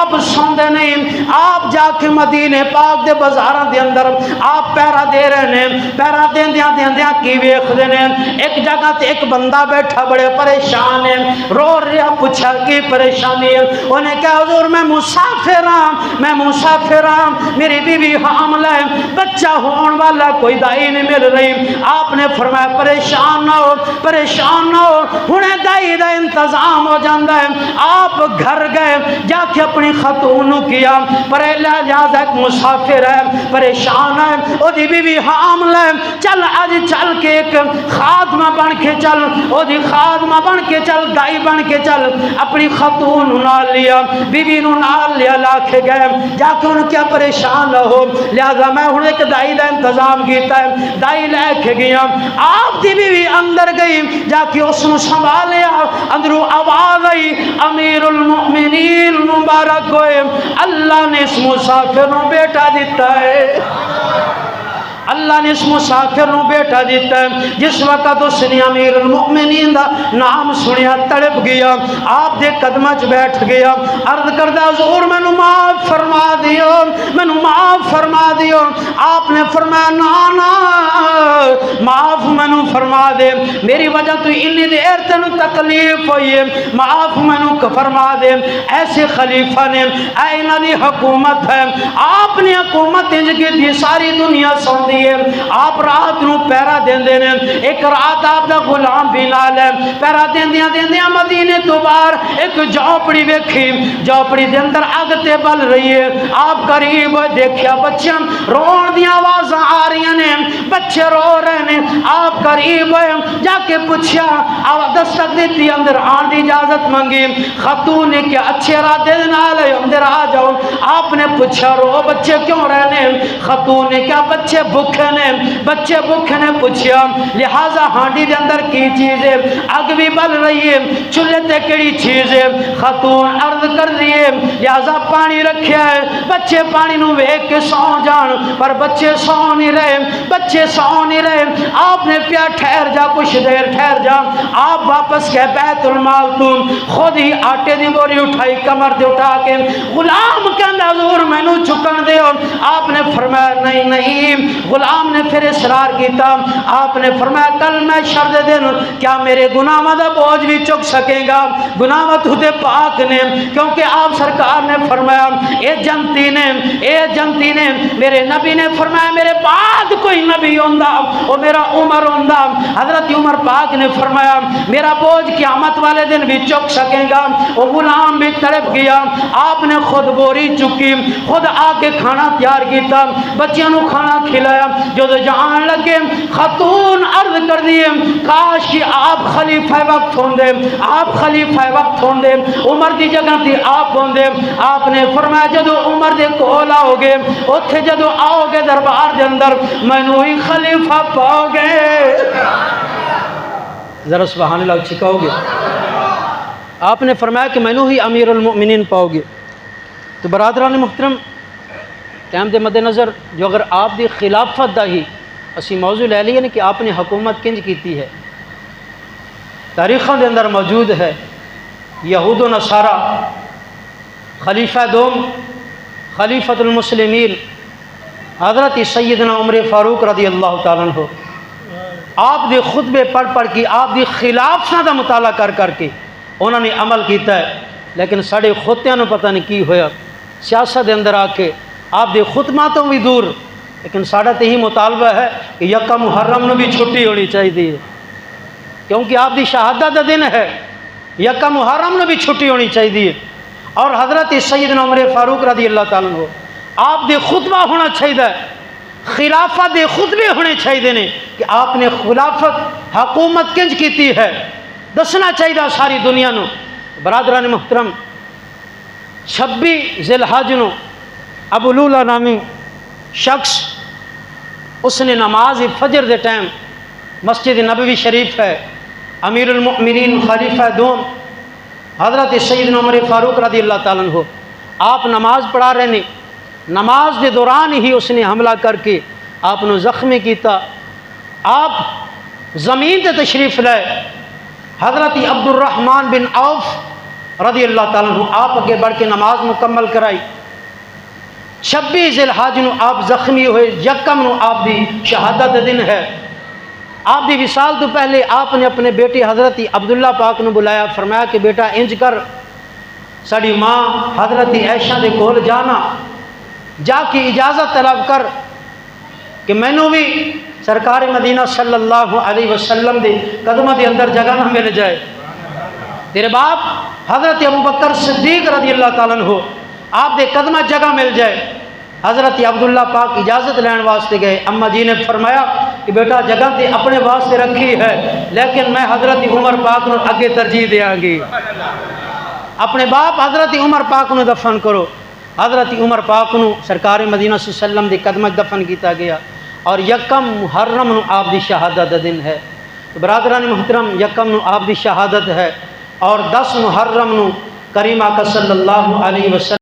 آپ سوندے نہیں، آپ جا کے مدینے پاک دے بازاراں دے اندر آپ پیرا دے رہے ہیں، پیرا دیندیاں دیندیاں کی ویکھدے نے، ایک جگہ تے ایک بندہ بیٹھا بڑے پریشان ہے، رو رہا، پوچھا کی پریشانی ہے؟ انہیں کہا حضور میں مسافر ہاں، میری بیوی حاملہ ہے، بچہ ہون والا، کوئی دائی نہیں مل رہی۔ آپ نے فرمایا پریشان نہ ہو، ہنے دائی دا انتظام ہو جاندہ ہے۔ آپ گھر گئے، جا کے اپنی خاتون کیا، پر لہذا ایک مسافر ہے، پریشان ہے، او دی بیوی حاملہ ہے، چل آج چل کے ایک خادمہ بن کے چل، او دی خادمہ بن کے چل، دائی بن کے چل، اپنی خاتون نال لیا، بیوی نال لیا، لا کے گئے، جا کے ان کیا پریشان نہ ہو، لہذا میں ہوں ایک دائی دا انتظام کیتا ہے، دائی لے کے گیا، آپ دی بیوی اندر گئی، جا کے اس نے سنبھالیا، اندروں آواز آئی، امیر المؤمنین مبارک ہوئے، اللہ نے اس مسافر نو بیٹا دیتا ہے، اللہ نے اس مسافر نو بیٹا دیتا ہے۔ جس وقت اس نے امیر المؤمنین دا نام سنیا تڑپ گیا، آپ دے قدمچ بیٹھ گیا، عرض کردہ حضور میں نو معاف فرما دیو، آپ نے فرمایا نا معاف میں نو فرما دے، میری وجہ تو انی دیر تنو تکلیف ہوئی ہے، معاف میں نو فرما دے۔ ایسے خلیفہ نے اینا دی حکومت ہے، آپ نے حکومت انج کی تھی، ساری دنیا سن دی ہے، آپ رات نو پیرا دین دینے، ایک رات آپ دا غلام بھی نال ہے، پیرا دین دیاں مدینے تو باہر ایک جھوپڑی ویکھی، جھوپڑی دے اندر اگ تے بل رہی ہے، آپ قریب دیکھیا بچیاں رون دیاں آوازاں آ رہی ہیں، بچے رو رہے ہیں، آپ قریب جا کے پوچھیا، دستک دیتی، اندر آن دی اجازت منگی، خاتون نے کہ اچھے ارادے نال اندر آ جاؤ، آپ نے پوچھا رو بچے کیوں رہنے؟ خاتون نے کہا بچے بھوکے نے، پوچھیا لہذا ہانڈی دے اندر کی چیز ہے، اگ بھی بل رہی ہے، چولہے تے کیڑی چیز ہے؟ خاتون عرض کر دیئے لہذا پانی رکھیا ہے، بچے پانی نو ویک کے سو جان، پر بچے سو نہیں رہے، آپ نے پیا ٹھہر جا، کچھ دیر ٹھہر جا، آپ واپس گئے بیت المال تو خود ہی آٹے دی بوری اٹھائی، کمر دے اٹھا کے غلام کہندا حضور میں نو چکن دے، آپ نے فرمایا نہیں، غلام نے پھر اصرار کیتا، آپ نے فرمایا کل میں شرد دن کیا میرے گناہ دا بوجھ بھی چک سکے گا؟ گناہ تُھتے پاک نے، کیونکہ آپ سرکار نے فرمایا اے جنتی نے میرے نبی نے فرمایا میرے بعد کوئی نبی ہوندہ وہ میرا عمر ہوندہ، حضرت عمر پاک نے فرمایا میرا بوجھ قیامت والے دن بھی چک سکے گا۔ وہ غلام بھی تڑپ گیا، آپ نے خود بوری چکی، خود آ کے کھانا تیار کیتا، بچیاں نو کھانا کھلایا، جو جان لگے خاتون عرض کر دیئے کاش کہ آپ خلیفہ وقت ہوندے، عمر دی جگہ تھی آپ ہوندے، آپ نے فرمایا جدو عمر دے کول آؤ گے، اتھے جدو آؤ گے دربار دے اندر میں نو ہی خلیفہ پاؤ گے، ذرا سبحان اللہ چکاؤ گے، آپ نے فرمایا کہ میں نو ہی امیر المؤمنین پاؤ گے۔ تو برادران محترم ٹائم دے مد نظر جو اگر آپ دی خلافت دا ہی اسی موضوع لے لیے نا کہ آپ نے حکومت کنج کیتی ہے، تاریخوں دے اندر موجود ہے، یہود و نصارہ خلیفہ دوم خلیفۃ المسلمین حضرت سیدنا عمر فاروق رضی اللہ تعالیٰ عنہ آپ دے خطبے پڑھ کے آپ دی خلافت دا مطالعہ کر کے انہوں نے عمل کیتا ہے، لیکن ساڑے خطیاں نو پتہ نہیں کی ہویا، سیاست دے اندر آ کے آپ دے خطبہ تو بھی دور، لیکن ساڑا تے ہی مطالبہ ہے کہ یکم محرم نو بھی چھٹی ہونی چاہیے، کیونکہ آپ دی شہادت دا دن ہے، یکم محرم نو بھی چھٹی ہونی چاہیے، اور حضرت سیدنا عمر فاروق رضی اللہ تعالیٰ عنہ آپ دے خطبہ ہونا چاہیے، خلافت دے خطبے ہونے چاہیے نے کہ آپ نے خلافت حکومت کنج کیتی ہے، دسنا چاہیے ساری دنیا نو۔ برادران محترم 26 ذی الحج نو ابو لولا نامی شخص اس نے نماز فجر دے ٹائم مسجد نبوی شریف ہے، امیر المؤمنین خلیفہ دوم حضرت سیدنا عمر فاروق رضی اللہ تعالیٰ عنہ آپ نماز پڑھا رہے نے، نماز دے دوران ہی اس نے حملہ کر کے آپ نے زخمی کیتا، آپ زمین تے تشریف لائے، حضرت عبد الرحمن بن عوف رضی اللہ تعالیٰ عنہ آپ اگے بڑھ کے نماز مکمل کرائی۔ 26 ذی الحج نو آپ زخمی ہوئے، یکم نو آپ دی شہادت دن ہے۔ آپ دی وصال تو پہلے آپ نے اپنے بیٹے حضرت عبداللہ پاک نو بلایا، فرمایا کہ بیٹا انج کر، ساڑی ماں حضرت عائشہ دے کول جانا، جا کے اجازت طلب کر کہ مینوں بھی سرکار مدینہ صلی اللہ علیہ وسلم دے قدمہ دے اندر جگہ نہ مل جائے۔ تیرے باپ حضرت ابوبکر صدیق رضی اللہ تعالیٰ عنہ آپ دے قدمہ جگہ مل جائے۔ حضرت عبداللہ پاک اجازت لین واسطے گئے۔ اما جی نے فرمایا کہ بیٹا جگہ تے اپنے واسطے رکھی ہے، لیکن میں حضرت عمر پاک نو اگے ترجیح دیاں گی، اپنے باپ حضرت عمر پاک نو دفن کرو۔ حضرت عمر پاک نو سرکار مدینہ صلی اللہ علیہ وسلم دے قدمہ دفن کیتا گیا، اور یکم محرم نو آپ دی شہادت دن ہے۔ تو برادران محترم، یکم نو آپ دی شہادت ہے، اور 10 محرم نو کریم آقا صلی اللہ علیہ وسلم